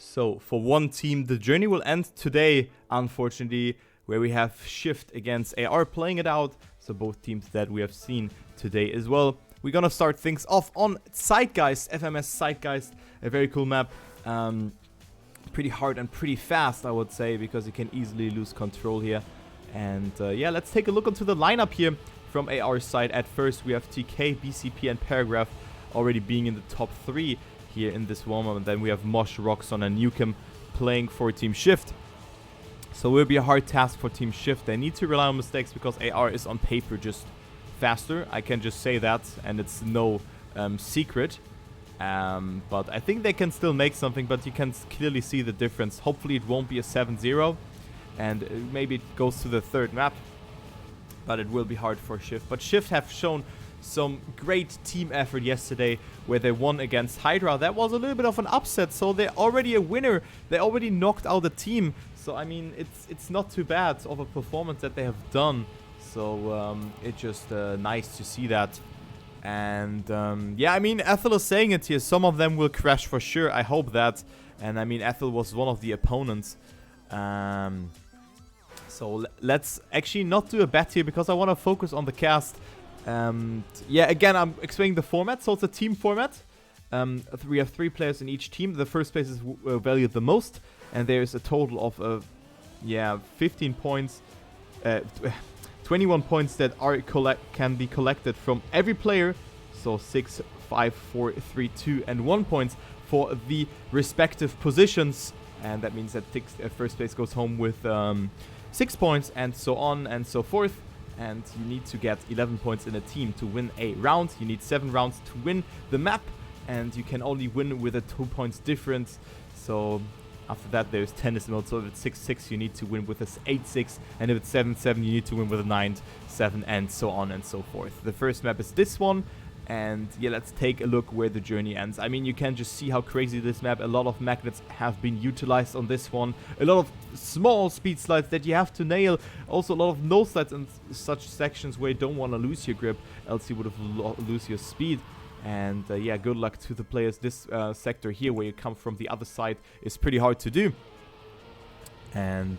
So, for one team, the journey will end today, unfortunately, where we have Shift against AR playing it out. So, both teams that we have seen today as well. We're gonna start things off on Zeitgeist, FMS Zeitgeist, a very cool map. Pretty hard and pretty fast, I would say, because you can easily lose control here. And yeah, let's take a look into the lineup here from AR side. At first, we have TK, BCP, and Paragraph already being in the top 3 here in this warm-up. And then we have Mosh, Roxon, and Newcomb playing for Team Shift. So it will be a hard task for Team Shift. They need to rely on mistakes because AR is on paper just faster. I can just say that, and it's no secret. But I think they can still make something, but you can clearly see the difference. Hopefully it won't be a 7-0, and maybe it goes to the third map. But it will be hard for Shift. But Shift have shown some great team effort yesterday where they won against Hydra. That was a little bit of an upset, so they're already a winner. They already knocked out the team. So, I mean, it's not too bad of a performance that they have done. So, it's just nice to see that. And, yeah, I mean, Ethel is saying it here. Some of them will crash for sure. I hope that. And, I mean, Ethel was one of the opponents. So, let's actually not do a bet here because I want to focus on the cast. Yeah, again, I'm explaining the format. So, it's a team format. We have 3 players in each team. The first place is valued the most. And there's a total of, yeah, 15 points. 21 points that can be collected from every player. So 6, 5, 4, 3, 2, and 1 points for the respective positions. And that means that first place goes home with 6 points, and so on and so forth. And you need to get 11 points in a team to win a round. You need 7 rounds to win the map, and you can only win with a 2 points difference. So after that, there's tennis mode. So if it's 6-6, you need to win with a 8-6. And if it's 7-7, you need to win with a 9-7, and so on and so forth. The first map is this one. And yeah, let's take a look where the journey ends. I mean, you can just see how crazy this map. A lot of magnets have been utilized on this one. A lot of small speed slides that you have to nail. Also a lot of no slides in such sections where you don't want to lose your grip, else you would have lose your speed. And yeah, good luck to the players. This sector here, where you come from the other side, is pretty hard to do. And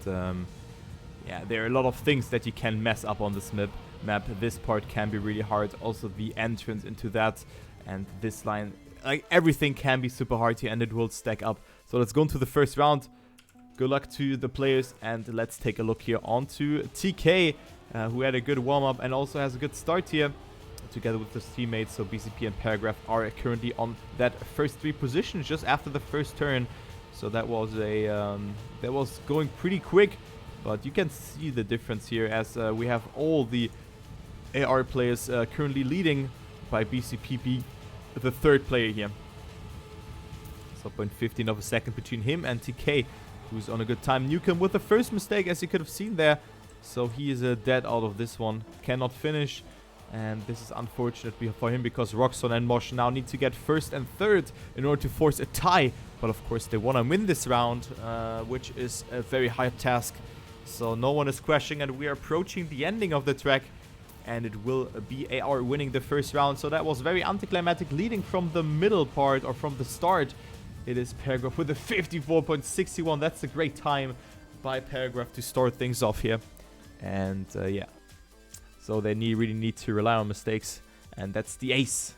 yeah, there are a lot of things that you can mess up on this map. This part can be really hard. Also the entrance into that and this line, like everything can be super hard here, and it will stack up. So let's go into the first round. Good luck to the players, and let's take a look here onto TK, who had a good warm-up and also has a good start here together with his teammates. So BCP and Paragraph are currently on that first 3 positions just after the first turn. So that was that was going pretty quick, but you can see the difference here as we have all the AR players currently leading by BCP, the third player here. So 0.15 of a second between him and TK, who's on a good time. Newcomb with the first mistake, as you could have seen there. So he is dead out of this one. Cannot finish. And this is unfortunate for him because Roxon and Mosh now need to get first and third in order to force a tie. But of course they want to win this round, which is a very hard task. So no one is crashing, and we are approaching the ending of the track. And it will be AR winning the first round. So that was very anticlimactic, leading from the middle part, or from the start. It is Paragraph with a 54.61. That's a great time by Paragraph to start things off here. And yeah. So they really need to rely on mistakes. And that's the ace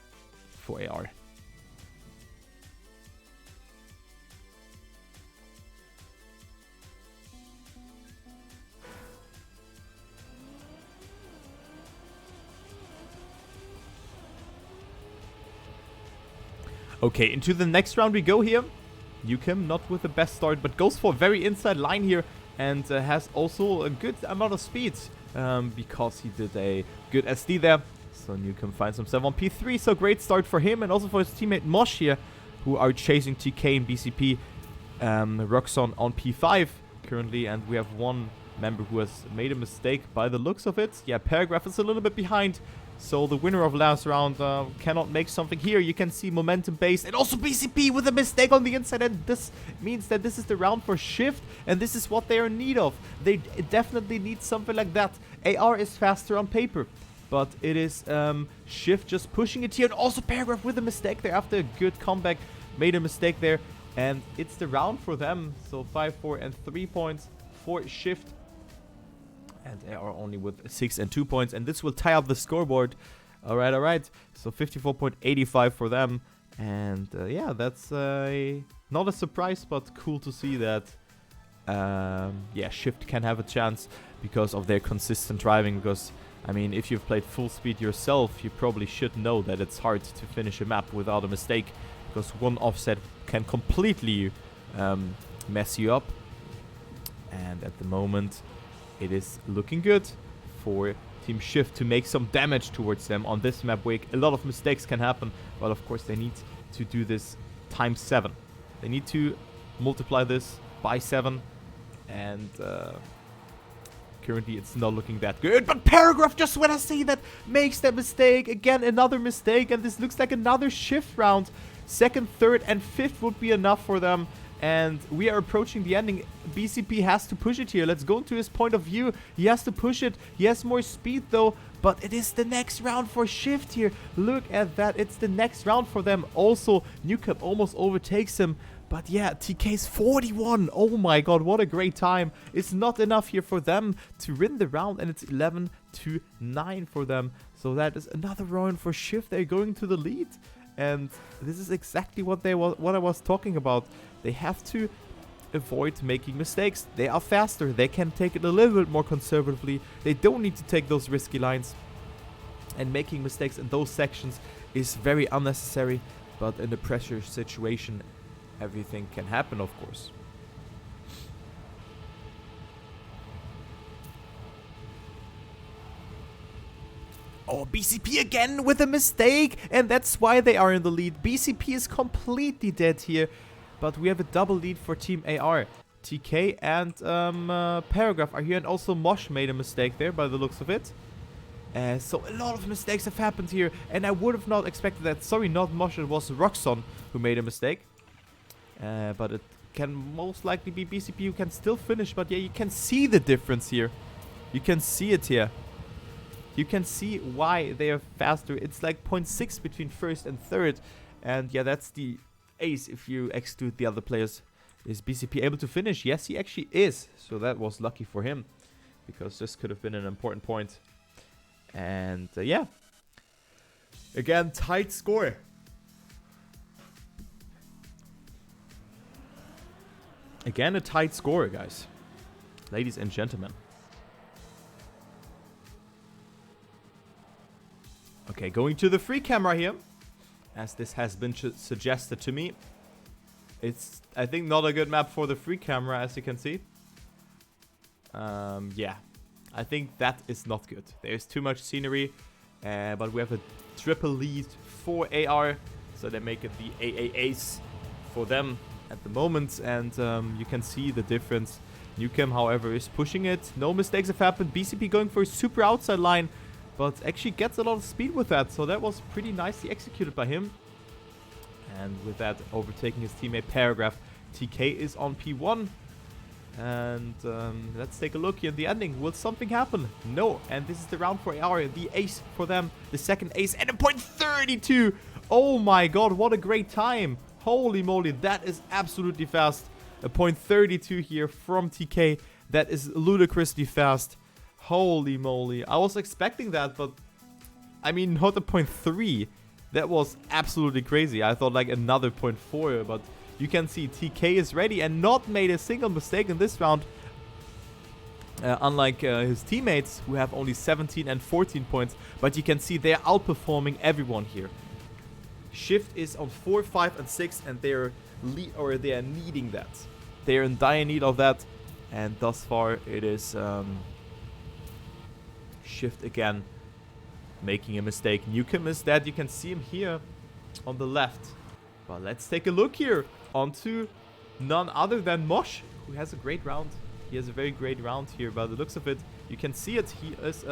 for AR. Okay, into the next round we go here. Newcomb not with the best start, but goes for a very inside line here. And has also a good amount of speed. Because he did a good SD there. So Newcomb finds himself on P3. So great start for him and also for his teammate Mosh here, who are chasing TK and BCP. Roxon on P5 currently. And we have one member who has made a mistake by the looks of it. Yeah, Paragraph is a little bit behind. So the winner of last round cannot make something here. You can see momentum base, and also BCP with a mistake on the inside. And this means that this is the round for Shift, and this is what they are in need of. They definitely need something like that. AR is faster on paper, but it is Shift just pushing it here. And also Paragraph with a mistake there after a good comeback. Made a mistake there. And it's the round for them. So 5-4 and 3 points for Shift. And they are only with 6 and 2 points. And this will tie up the scoreboard. Alright, alright. So 54.85 for them. And yeah, that's not a surprise, but cool to see that yeah, Shift can have a chance because of their consistent driving. Because, I mean, if you've played Fullspeed yourself, you probably should know that it's hard to finish a map without a mistake. Because one offset can completely mess you up. And at the moment, it is looking good for Team Shift to make some damage towards them on this map where a lot of mistakes can happen. But of course, they need to do this times 7. They need to multiply this by 7. And currently, it's not looking that good. But Paragraph, just when I say that, makes that mistake. Again, another mistake. And this looks like another Shift round. Second, third, and fifth would be enough for them. And we are approaching the ending. BCP has to push it here. Let's go into his point of view. He has to push it. He has more speed though. But it is the next round for Shift here. Look at that. It's the next round for them. Also, Newcap almost overtakes him. But yeah, TK's 41. Oh my god, what a great time. It's not enough here for them to win the round. And it's 11-9 for them. So that is another round for Shift. They're going to the lead. And this is exactly what I was talking about. They have to avoid making mistakes. They are faster. They can take it a little bit more conservatively. They don't need to take those risky lines. And making mistakes in those sections is very unnecessary. But in a pressure situation, everything can happen, of course. Oh, BCP again with a mistake. And that's why they are in the lead. BCP is completely dead here. But we have a double lead for Team AR. TK and Paragraph are here. And also Mosh made a mistake there by the looks of it. So a lot of mistakes have happened here. And I would have not expected that. Sorry, not Mosh. It was Roxon who made a mistake. But it can most likely be BCP who can still finish. But yeah, you can see the difference here. You can see it here. You can see why they are faster. It's like 0.6 between first and third. And yeah, that's the ace if you exclude the other players. Is BCP able to finish? Yes, he actually is. So that was lucky for him. Because this could have been an important point. And yeah. Again, tight score. Again, a tight score, guys. Ladies and gentlemen. Okay, going to the free camera here, as this has been suggested to me. It's, I think, not a good map for the free camera, as you can see. Yeah, I think that is not good. There's too much scenery, but we have a triple lead for AR, so they make it the AA ace for them at the moment, and you can see the difference. Newcam, however, is pushing it. No mistakes have happened. BCP going for a super outside line. But actually gets a lot of speed with that. So that was pretty nicely executed by him. And with that, overtaking his teammate Paragraph. TK is on P1. And let's take a look here in the ending. Will something happen? No. And this is the round for AR. The ace for them. The second ace. And a .32. Oh my god, what a great time. Holy moly, that is absolutely fast. A .32 here from TK. That is ludicrously fast. Holy moly. I was expecting that, but I mean, not a .3. That was absolutely crazy. I thought like another .4, but you can see TK is ready and not made a single mistake in this round. Unlike his teammates, who have only 17 and 14 points. But you can see they're outperforming everyone here. Shift is on 4, 5, and 6, and they are needing that. They are in dire need of that. And thus far, it is Shift again making a mistake. Newcam is dead. You can see him here on the left. But let's take a look here onto none other than Mosh, who has a great round. He has a very great round here. By the looks of it, you can see it. He is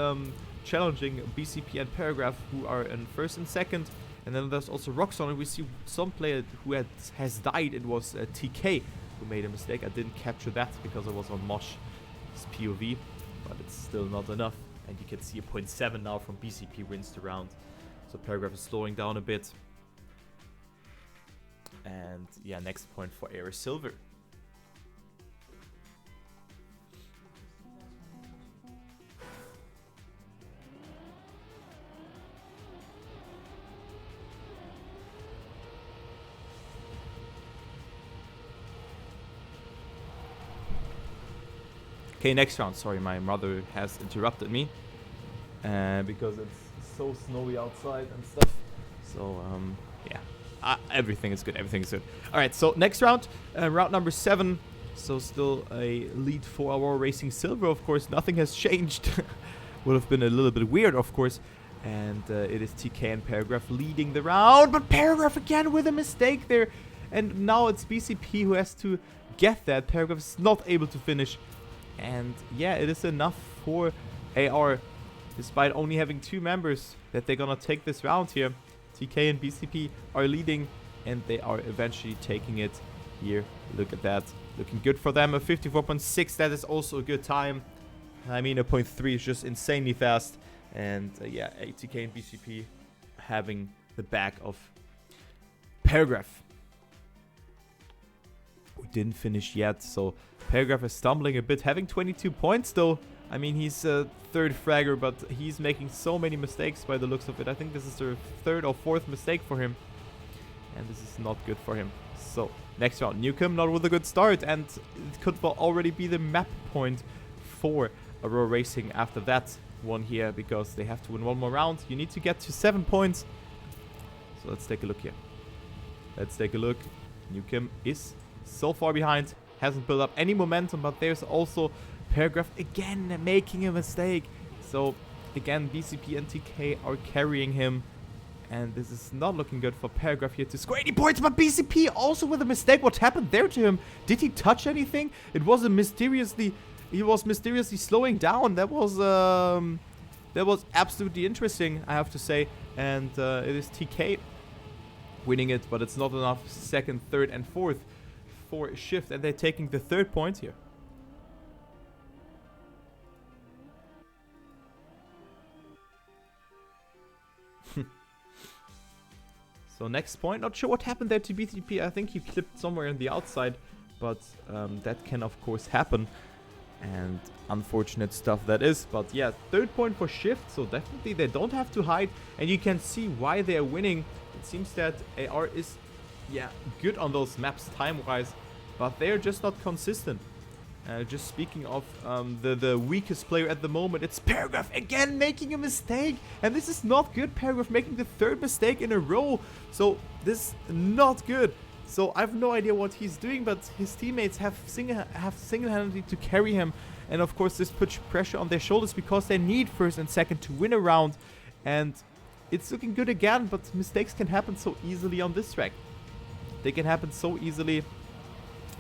challenging BCP and Paragraph, who are in first and second. And then there's also Roxon, and we see some player who has died. It was TK who made a mistake. I didn't capture that because I was on Mosh's POV, but it's still not enough. And you can see a .7 now from BCP wins the round. So Paragraph is slowing down a bit. And yeah, next point for AR Silver. Okay, next round. Sorry, my mother has interrupted me because it's so snowy outside and stuff. So, yeah, everything is good. Everything is good. All right, so next round, round number 7. So still a lead for Aurora Racing Silver. Of course, nothing has changed. Would have been a little bit weird, of course. And it is TK and Paragraph leading the round. But Paragraph again with a mistake there. And now it's BCP who has to get that. Paragraph is not able to finish. And yeah, it is enough for AR, despite only having 2 members, that they're gonna take this round here. TK and BCP are leading, and they are eventually taking it here. Look at that. Looking good for them. A 54.6, that is also a good time. I mean, a 0.3 is just insanely fast. And yeah, TK and BCP having the back of Paragraph. We didn't finish yet, so Paragraph is stumbling a bit, having 22 points though. I mean, he's a 3rd fragger, but he's making so many mistakes by the looks of it. I think this is the 3rd or 4th mistake for him, and this is not good for him. So next round, Newcomb not with a good start, and it could already be the map point for Aurora Racing after that one here, because they have to win one more round. You need to get to 7 points. So let's take a look here. Let's take a look. Newcomb is so far behind, hasn't built up any momentum, but there's also Paragraph again making a mistake. So again, BCP and TK are carrying him, and this is not looking good for Paragraph here to score 80 points. But BCP also with a mistake. What happened there to him? Did he touch anything? It was a mysteriously, he was mysteriously slowing down. That was absolutely interesting, I have to say. And it is TK winning it, but it's not enough. 2nd, 3rd, and 4th for Shift, and they're taking the 3rd point here. So next point, not sure what happened there to BTP. I think he clipped somewhere on the outside, but that can of course happen, and unfortunate stuff that is. But yeah, 3rd point for Shift, so definitely they don't have to hide, and you can see why they are winning. It seems that AR is, yeah, good on those maps time-wise, but they're just not consistent. Just speaking of the weakest player at the moment, it's Paragraph again making a mistake, and this is not good. Paragraph making the 3rd mistake in a row, so this is not good. So I have no idea what he's doing, but his teammates have single-handedly to carry him, and of course this puts pressure on their shoulders because they need 1st and 2nd to win a round, and it's looking good again. But mistakes can happen so easily on this track. They can happen so easily.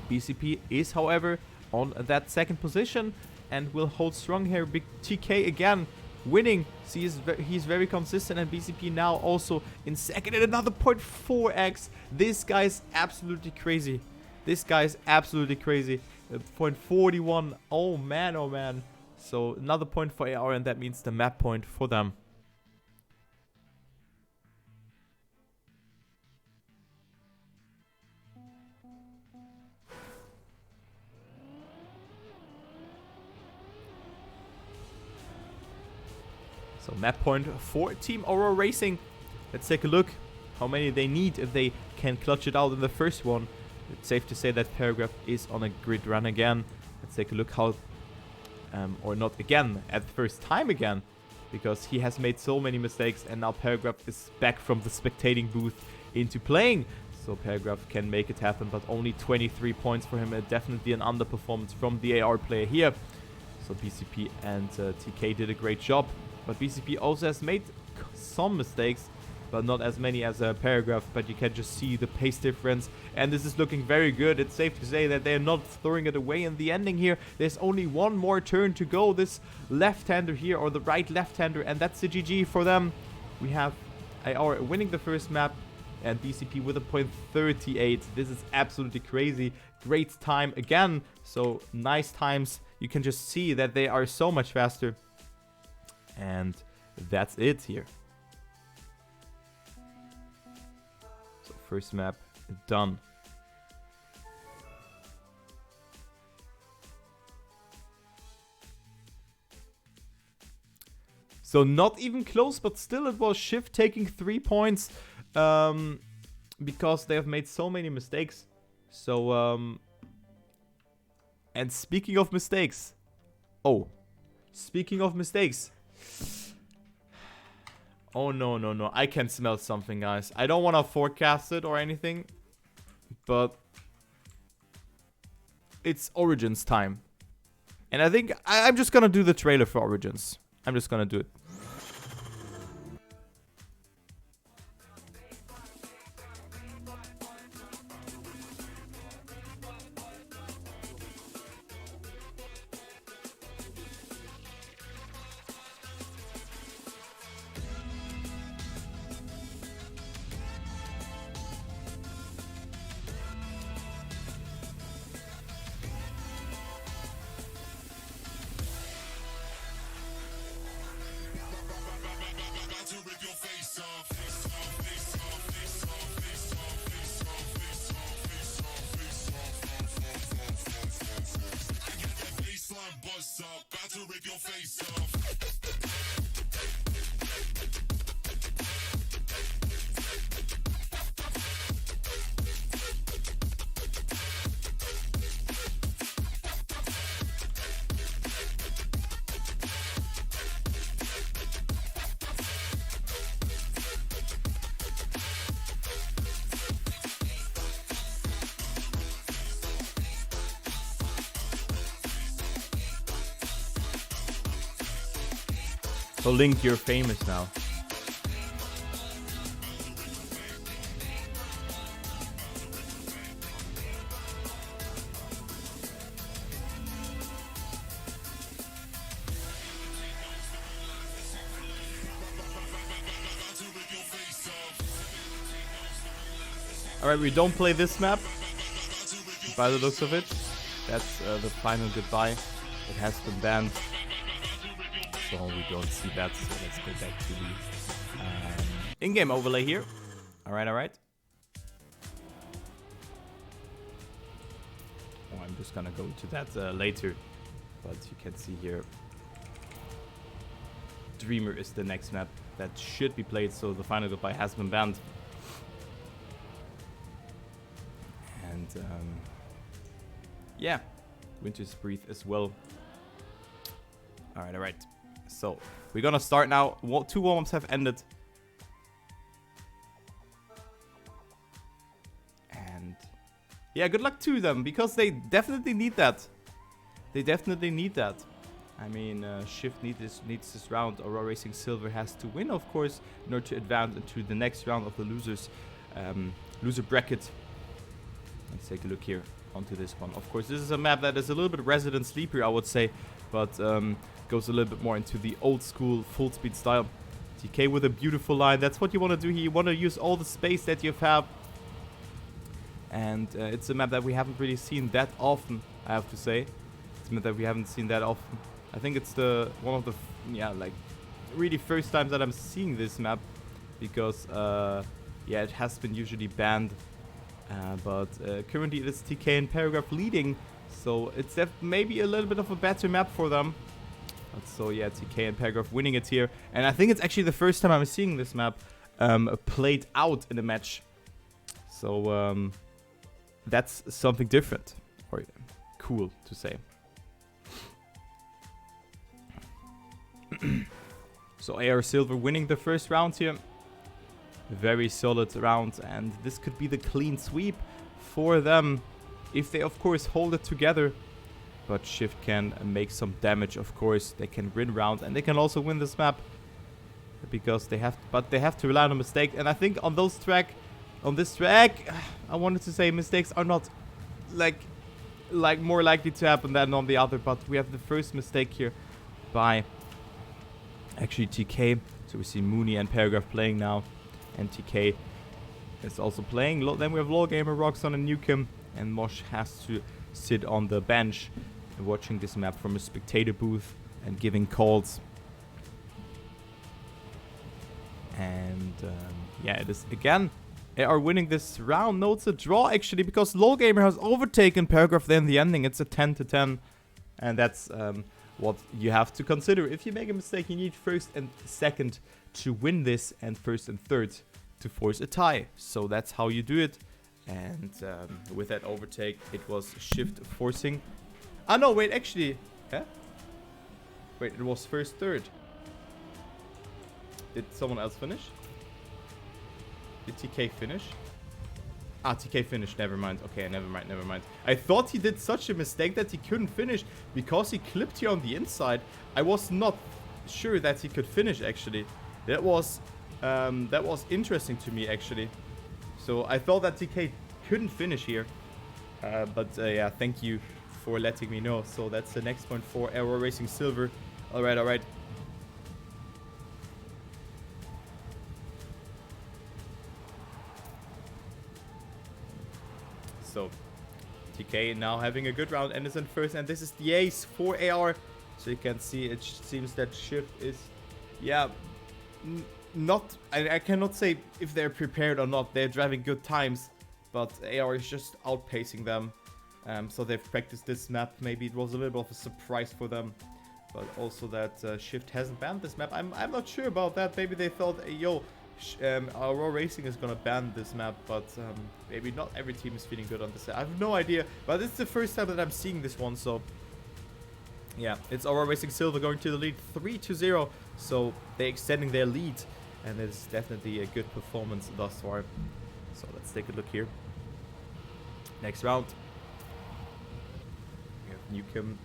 BCP is, however, on that 2nd position and will hold strong here. Big TK again winning. See, he's very consistent, and BCP now also in 2nd at another 0.4x. This guy is absolutely crazy. This guy is absolutely crazy. 0.41. Oh man, oh man. So another point for AR, and that means the map point for them. So map point for Team Aurora Racing. Let's take a look how many they need if they can clutch it out in the first one. It's safe to say that Paragraph is on a grid run again. Let's take a look how, or not again, at the first time again, because he has made so many mistakes, and now Paragraph is back from the spectating booth into playing. So Paragraph can make it happen, but only 23 points for him. Definitely an underperformance from the AR player here. So BCP and TK did a great job. But BCP also has made some mistakes, but not as many as a Paragraph. But you can just see the pace difference, and this is looking very good. It's safe to say that they're not throwing it away in the ending here. There's only one more turn to go. This left-hander here, or the right left-hander, and that's the GG for them. We have AR winning the first map, and BCP with a 0.38. This is absolutely crazy. Great time again. So nice times. You can just see that they are so much faster. And that's it here. So first map done. So not even close, but still it was Shift taking 3 points because they have made so many mistakes. So, and speaking of mistakes. Oh, speaking of mistakes. Oh, no, no, no. I can smell something, guys. I don't want to forecast it or anything, but it's Origins time. And I think I'm just going to do the trailer for Origins. I'm just going to do it. So Link, you're famous now. Alright, we don't play this map, by the looks of it. That's the final goodbye. It has been banned. So we don't see that, so let's go back to the in-game overlay here. Alright, alright. Oh, I'm just gonna go to that later. But you can see here, Dreamer is the next map that should be played, so the final goodbye has been banned. And yeah, Winter's Breath as well. Alright, alright. So, we're gonna start now. 2 warm-ups have ended. And yeah, good luck to them, because they definitely need that. They definitely need that. I mean, Shift needs this round. Aurora Racing Silver has to win, of course, in order to advance into the next round of the loser bracket. Let's take a look here onto this one. Of course, this is a map that is a little bit resident sleeper, I would say, but goes a little bit more into the old school Fullspeed style. TK with a beautiful line. That's what you want to do here. You want to use all the space that you have. And it's a map that we haven't really seen that often, I have to say. It's a map that we haven't seen that often. I think it's one of the really first times that I'm seeing this map, because yeah, it has been usually banned. But currently it is TK and Paragraph leading, so it's maybe a little bit of a better map for them. But so yeah, TK and Paragraph winning it here, and I think it's actually the first time I'm seeing this map played out in a match. So that's something different, or cool to say. So AR Silver winning the first round here. Very solid round, and this could be the clean sweep for them if they of course hold it together. But Shift can make some damage, of course. They can win round, and they can also win this map, because they have to rely on a mistake. And I think on this track, I wanted to say mistakes are not like more likely to happen than on the other. But we have the first mistake here by actually TK. So we see Mooney and Paragraph playing now. And TK is also playing. Then we have LawGamer, Roxon, and Nukem. And Mosh has to sit on the bench watching this map from a spectator booth and giving calls. And yeah, it is again AR winning this round. No, it's a draw actually, because LolGamer has overtaken Paragraph there in the ending. It's a 10-10. And that's what you have to consider. If you make a mistake, you need first and second to win this, and first and third to force a tie. So that's how you do it. And with that overtake, it was Shift forcing. Ah, no, wait, actually. Huh? Wait, it was first, third. Did someone else finish? Did TK finish? Ah, TK finished. Never mind. Okay, never mind, never mind. I thought he did such a mistake that he couldn't finish because he clipped here on the inside. I was not sure that he could finish, actually. That was interesting to me, actually. So I thought that TK couldn't finish here. But yeah, thank you for letting me know. So that's the next point for Aero Racing Silver. Alright, alright. So TK now having a good round and is in first, and this is the ace for AR. So you can see it seems that Shift is, yeah, not, I cannot say if they're prepared or not. They're driving good times, but AR is just outpacing them. So they've practiced this map. Maybe it was a little bit of a surprise for them, but also that Shift hasn't banned this map. I'm not sure about that. Maybe they thought, hey, yo, Aurora Racing is gonna ban this map, but maybe not every team is feeling good on this. I have no idea, but it's the first time that I'm seeing this one, so yeah, it's Aurora Racing Silver going to the lead 3-0, so they're extending their lead, and it's definitely a good performance thus far. So let's take a look here. Next round, we have Newcomb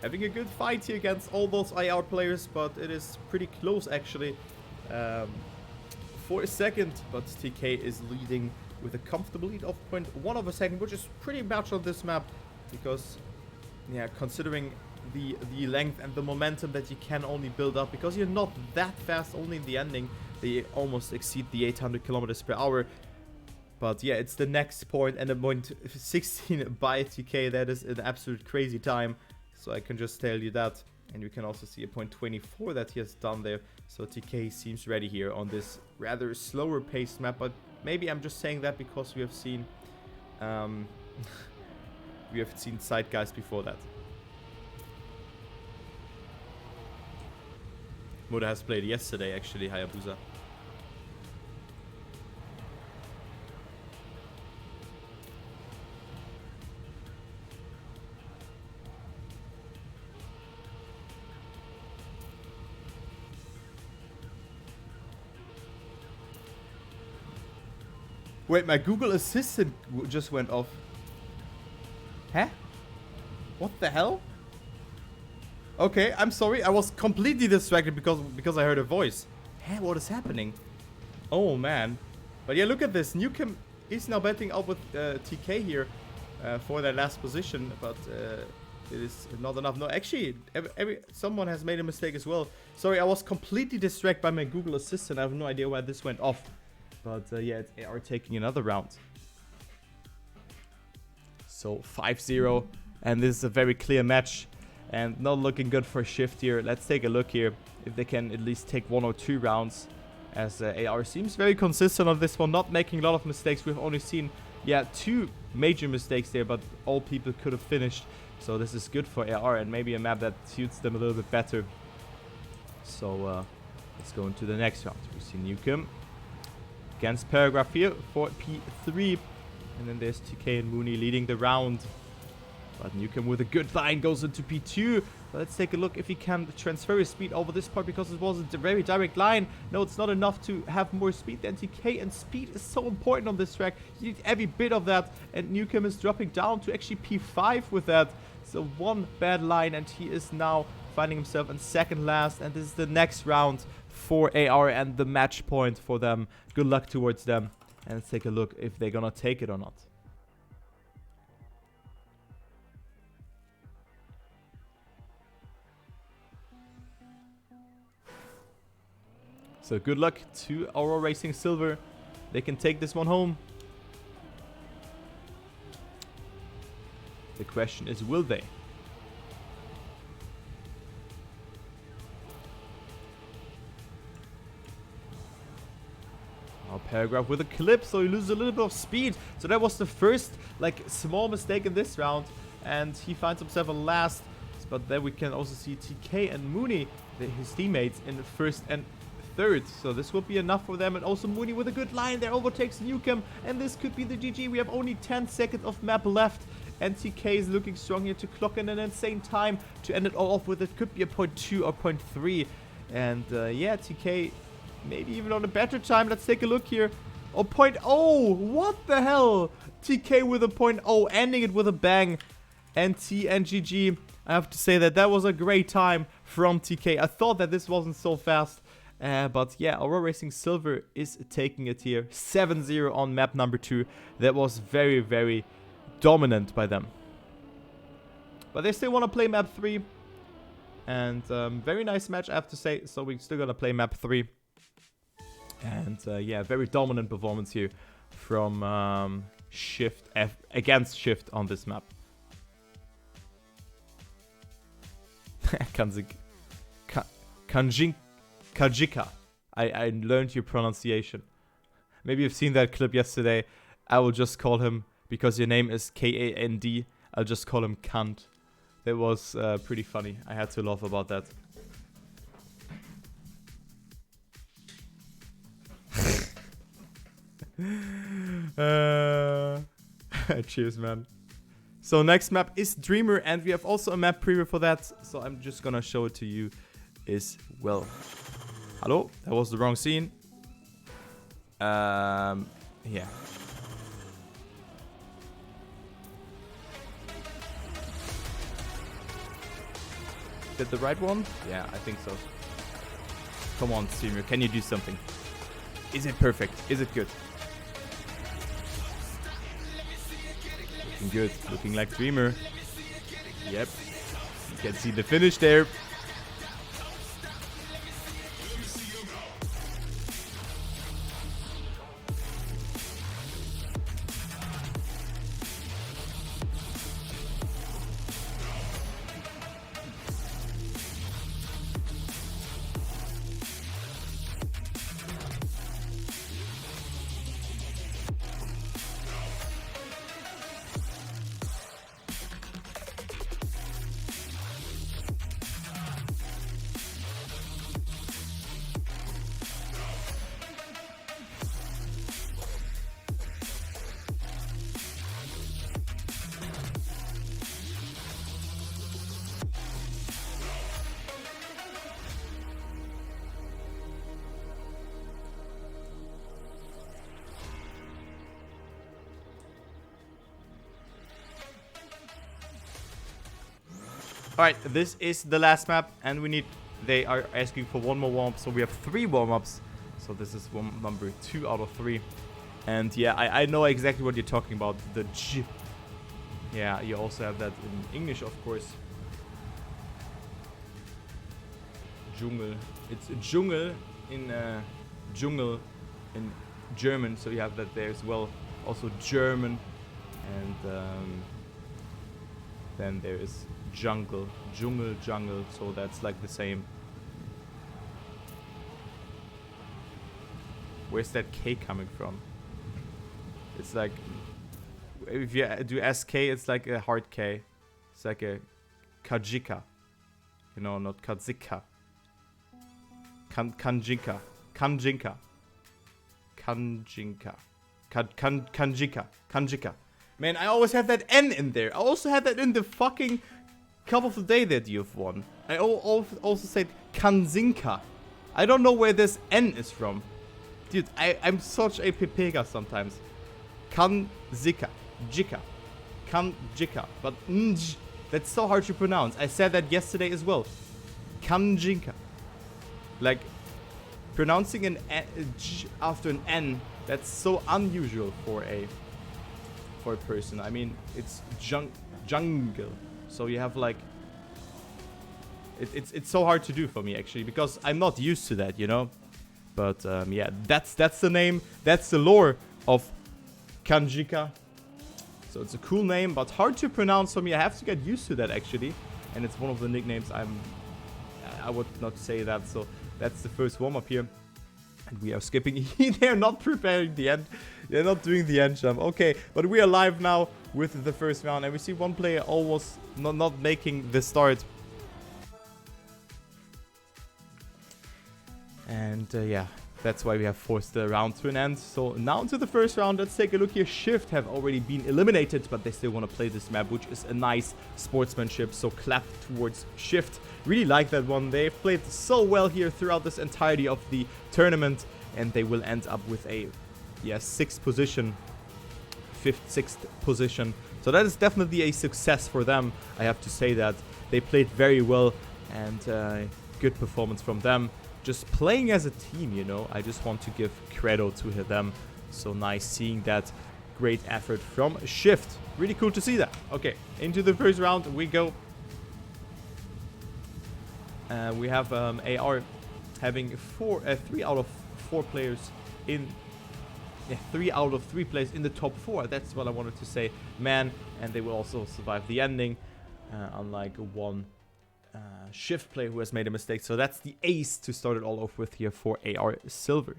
having a good fight here against all those IR players, but it is pretty close actually. For a second, but TK is leading with a comfortable lead of 0.1 of a second, which is pretty much on this map, because yeah, considering the length and the momentum that you can only build up, because you're not that fast, only in the ending they almost exceed the 800 kilometers per hour. But yeah, it's the next point, and a point 16 by TK. That is an absolute crazy time, so I can just tell you that. And you can also see a point 24 that he has done there. So TK seems ready here on this rather slower paced map. But maybe I'm just saying that because we have seen side guys before that. Muda has played yesterday actually, Hayabusa. Wait, my Google Assistant just went off. Huh? What the hell? Okay, I'm sorry. I was completely distracted because I heard a voice. Huh? What is happening? Oh, man. But yeah, look at this. Newcomb is now betting out with TK here for that last position. But it is not enough. No, actually, someone has made a mistake as well. Sorry, I was completely distracted by my Google Assistant. I have no idea why this went off. But yeah, it's AR taking another round. So 5-0. And this is a very clear match. And not looking good for Shift here. Let's take a look here. If they can at least take 1 or 2 rounds. As AR seems very consistent on this one. Not making a lot of mistakes. We've only seen, yeah, 2 major mistakes there. But all people could have finished. So this is good for AR. And maybe a map that suits them a little bit better. So let's go into the next round. We see Newcomb against Paragraph here for P3. And then there's TK and Mooney leading the round. But Newcomb with a good line goes into P2. But let's take a look if he can transfer his speed over this part, because it was a very direct line. No, it's not enough to have more speed than TK, and speed is so important on this track. You need every bit of that, and Newcomb is dropping down to actually P5 with that. So one bad line, and he is now finding himself in second last. And this is the next round for AR and the match point for them. Good luck towards them. And let's take a look if they're gonna take it or not. So good luck to Aurora Racing Silver. They can take this one home. The question is, will they? Paragraph with a clip, so he loses a little bit of speed. So that was the first, like, small mistake in this round. And he finds himself a last. But then we can also see TK and Mooney, his teammates, in the first and third. So this will be enough for them. And also Mooney with a good line there overtakes Newcomb. And this could be the GG. We have only 10 seconds of map left. And TK is looking strong here to clock in an insane time to end it all off with. It could be a 0.2 or 0.3. And yeah, TK maybe even on a better time. Let's take a look here. Oh, 0.0. What the hell? TK with a 0.0, ending it with a bang. And GG. I have to say that was a great time from TK. I thought that this wasn't so fast. But yeah, Aurora Racing Silver is taking it here. 7-0 on map number 2. That was very, very dominant by them. But they still want to play map 3. And very nice match, I have to say. So we're still going to play map 3. And yeah, very dominant performance here from Shift F against Shift on this map. Kajika. I learned your pronunciation. Maybe you've seen that clip yesterday. I will just call him, because your name is Kand, I'll just call him Kant. That was pretty funny. I had to laugh about that. Cheers, man. So next map is Dreamer, and we have also a map preview for that. So I'm just gonna show it to you as well. Hello, that was the wrong scene. Yeah. Did the right one? Yeah, I think so. Come on, Dreamer, can you do something? Is it perfect? Is it good? Looking good. Looking like Dreamer. Yep. You can see the finish there. Alright, this is the last map, and they are asking for one more warm-up, so we have 3 warm-ups. So this is warm number 2 out of 3. And yeah, I know exactly what you're talking about, the J. Yeah, you also have that in English, of course. Dschungel. It's Dschungel in Dschungel in German, so you have that there as well. Also German, and then there is jungle, jungle, so that's like the same. Where's that K coming from? It's like, if you do SK, it's like a hard K. It's like a Kajika. You know, not Kazika. Kanjinka. Man, I always have that N in there. I also had that in the fucking Cup of the Day that you've won. I also said Kanzinka. I don't know where this N is from. Dude, I'm such a pepega sometimes. Kanzika. Jika. Kanjika. But that's so hard to pronounce. I said that yesterday as well. Kanjinka. Like, pronouncing an J after an N, that's so unusual for a person. I mean, it's jungle. So you have like, it's so hard to do for me actually, because I'm not used to that, you know. But yeah, that's the name, that's the lore of Kanjika. So it's a cool name, but hard to pronounce for me. I have to get used to that actually, and it's one of the nicknames I would not say that. So that's the first warm up here. And we are skipping. They're not preparing the end. They're not doing the end jump. Okay, but we are live now with the first round. And we see one player almost not making the start. And yeah, that's why we have forced the round to an end. So now into the first round. Let's take a look here. Shift have already been eliminated, but they still want to play this map, which is a nice sportsmanship. So clap towards Shift. Really like that one. They've played so well here throughout this entirety of the tournament, and they will end up with a sixth position, sixth position. So that is definitely a success for them. I have to say that they played very well, and good performance from them. Just playing as a team, you know. I just want to give credit to them. So nice seeing that great effort from Shift. Really cool to see that. Okay, into the first round we go. We have AR having 3 out of 4 players in 3 out of 3 players in the top 4. That's what I wanted to say, man. And they will also survive the ending, unlike one Shift player who has made a mistake. So that's the ace to start it all off with here for AR Silver.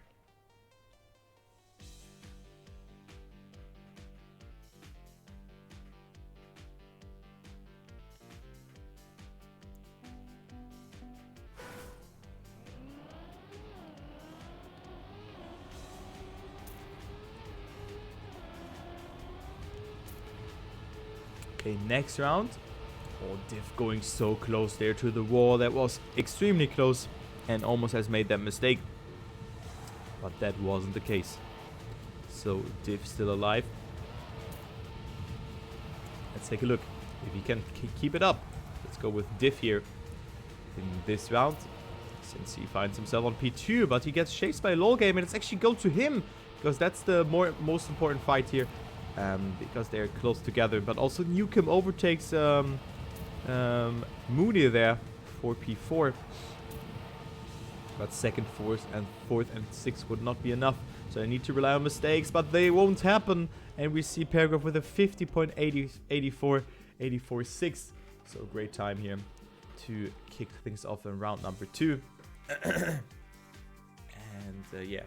Okay, next round. Oh, Div going so close there to the wall. That was extremely close and almost has made that mistake. But that wasn't the case. So Div still alive. Let's take a look if he can keep it up. Let's go with Div here in this round, since he finds himself on P2, but he gets chased by LOL Game, and it's actually go to him because that's the most important fight here. Because they're close together, but also Newcomb overtakes Mooney there for P4, but second, fourth, and 6th would not be enough, so I need to rely on mistakes, but they won't happen, and we see Paragraph with a 50.84.6, so great time here to kick things off in round number 2. And yeah,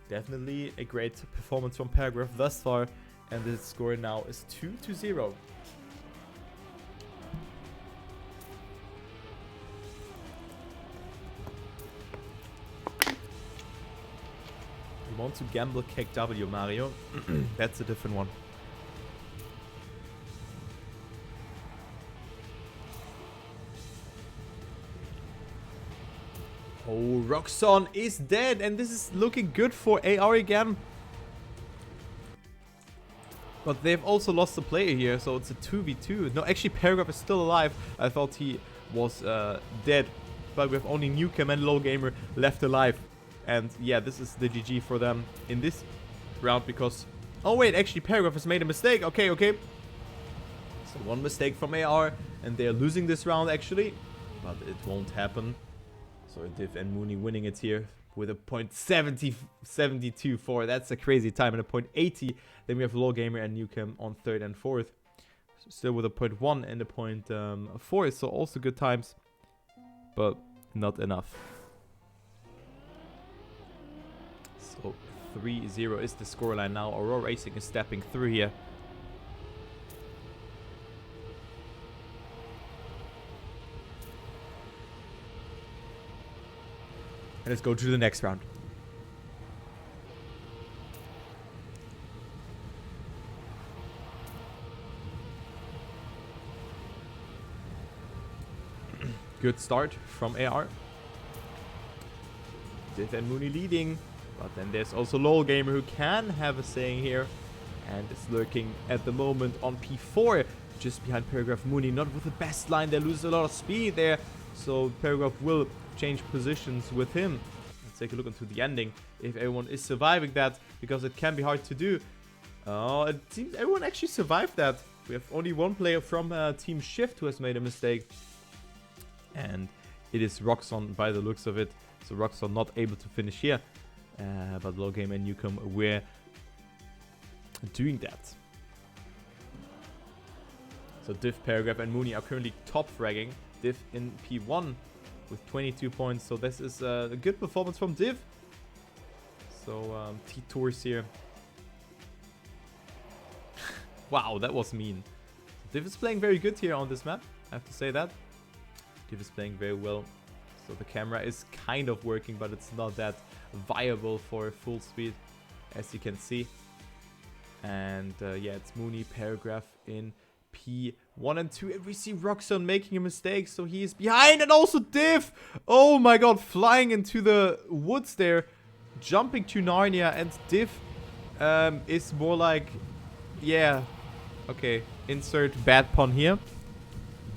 definitely a great performance from Paragraph thus far. And the score now is 2-0. You want to gamble KW, Mario? That's a different one. Oh, Roxanne is dead, and this is looking good for AR again. But they've also lost a player here, so it's a 2v2. No, actually, Paragraph is still alive. I thought he was dead. But we have only Newcomb and Low Gamer left alive. And yeah, this is the GG for them in this round because... Oh wait, actually, Paragraph has made a mistake. Okay. So one mistake from AR, and they're losing this round actually. But it won't happen. So Div and Mooney winning it here with a .72.4. That's a crazy time, and a .80. Then we have Low Gamer and Newcomb on 3rd and 4th. So still with a .1 and a .4. So also good times, but not enough. So 3-0 is the scoreline now. Aurora Racing is stepping through here. And let's go to the next round. Good start from AR. Div and Mooney leading. But then there's also LOL Gamer who can have a saying here. And is lurking at the moment on P4. Just behind Paragraph. Mooney not with the best line. They lose a lot of speed there. So Paragraph will change positions with him. Let's take a look into the ending. If everyone is surviving that. Because it can be hard to do. Oh, it seems everyone actually survived that. We have only one player from Team Shift who has made a mistake. And it is Roxanne by the looks of it. So Roxanne not able to finish here. But Low Game and Newcomb were doing that. So Div, Paragraph and Mooney are currently top fragging. Div in P1 with 22 points. So this is a good performance from Div. So T-Tours here. Wow, that was mean. Div is playing very good here on this map. I have to say that. Div is playing very well. So the camera is kind of working, but it's not that viable for full speed, as you can see. And yeah, it's Mooney, Paragraph in P1 and 2. And we see Roxon making a mistake, so he is behind. And also Div! Oh my god, flying into the woods there. Jumping to Narnia. And Div is more like... Yeah. Okay, insert bad pun here.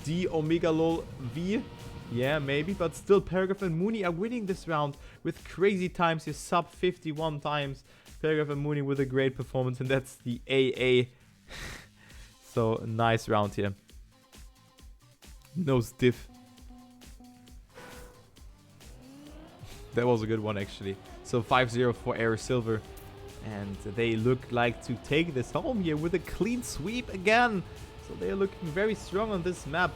D Omega lol V. Yeah, maybe, but still Paragraph and Mooney are winning this round with crazy times here, sub 51 times. Paragraph and Mooney with a great performance, and that's the AA. So, nice round here. No Div. That was a good one, actually. So, 5-0 for Air Silver. And they look like to take this home here with a clean sweep again. So they're looking very strong on this map.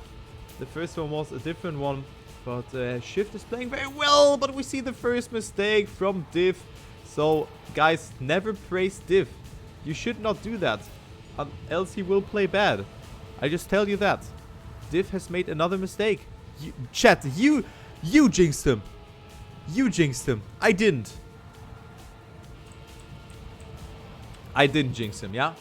The first one was a different one. But Shift is playing very well. But we see the first mistake from Div. So guys, never praise Div. You should not do that. Else he will play bad. I just tell you that. Div has made another mistake. Chat, you jinxed him. You jinxed him. I didn't. I didn't jinx him, yeah?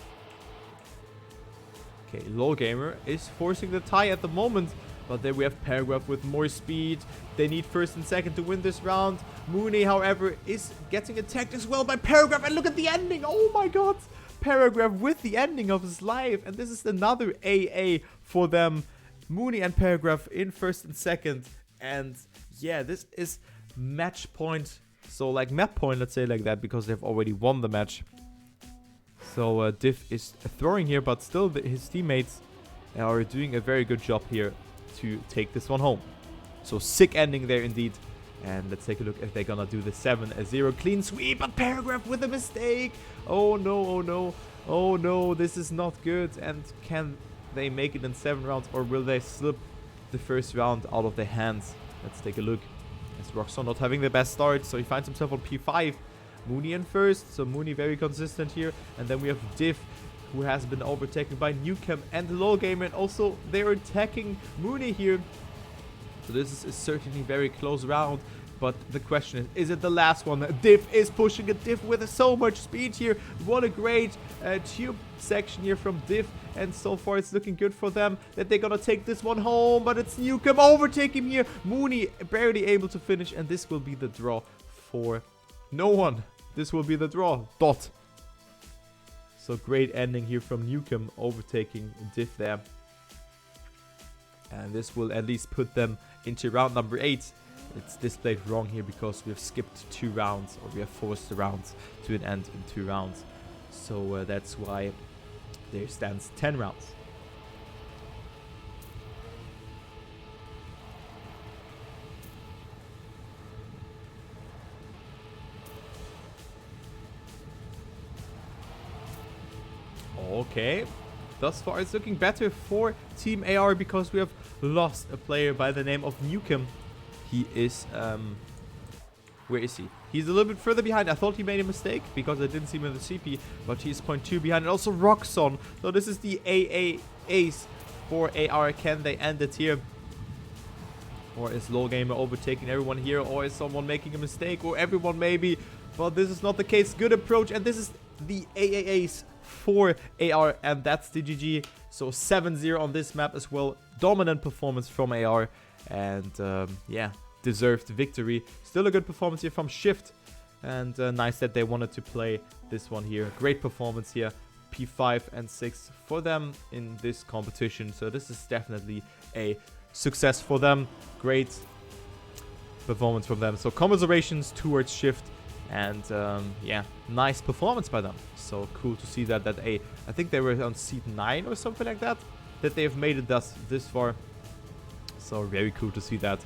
Okay, Lol Gamer is forcing the tie at the moment. But then we have Paragraph with more speed. They need first and second to win this round. Mooney, however, is getting attacked as well by Paragraph. And look at the ending. Oh my god. Paragraph with the ending of his life. And this is another AA for them. Mooney and Paragraph in first and second. And yeah, this is match point. So like map point, let's say like that. Because they've already won the match. So Div is throwing here, but still his teammates are doing a very good job here to take this one home. So sick ending there indeed. And let's take a look if they're gonna do the 7-0 clean sweep. But Paragraph with a mistake. Oh no, oh no, oh no, this is not good. And can they make it in 7 rounds, or will they slip the first round out of their hands? Let's take a look. As Roxon not having the best start, so he finds himself on P5. Mooney in first, so Mooney very consistent here. And then we have Div, who has been overtaken by Newcam and Lol Gamer. And also they're attacking Mooney here. So this is certainly very close round. But the question is it the last one? Div is pushing a Div with so much speed here. What a great tube section here from Div. And so far it's looking good for them that they're gonna take this one home. But it's Newcam overtaking him here. Mooney barely able to finish. And this will be the draw for no one. This will be the draw. Dot. So great ending here from Newcam overtaking Div there. And this will at least put them into round number 8. It's displayed wrong here because we have skipped 2 rounds, or we have forced the rounds to an end in 2 rounds. So that's why there stands 10 rounds. Okay, thus far it's looking better for Team AR because we have lost a player by the name of Newcam. He is, where is he? He's a little bit further behind. I thought he made a mistake because I didn't see him in the CP, but he's 0.2 behind. And also Roxon. So this is the AA ace for AR. Can they end it here? Or is Lol Gamer overtaking everyone here? Or is someone making a mistake? Or everyone maybe? But this is not the case. Good approach. And this is the AA ace for AR, and that's the GG. So 7-0 on this map as well. Dominant performance from AR, and yeah, deserved victory. Still a good performance here from Shift, and nice that they wanted to play this one here. Great performance here. P5 and 6 for them in this competition. So this is definitely a success for them. Great performance from them. So commiserations towards Shift. And yeah, nice performance by them. So cool to see that I think they were on seed 9 or something like that they have made it this far. So very cool to see that.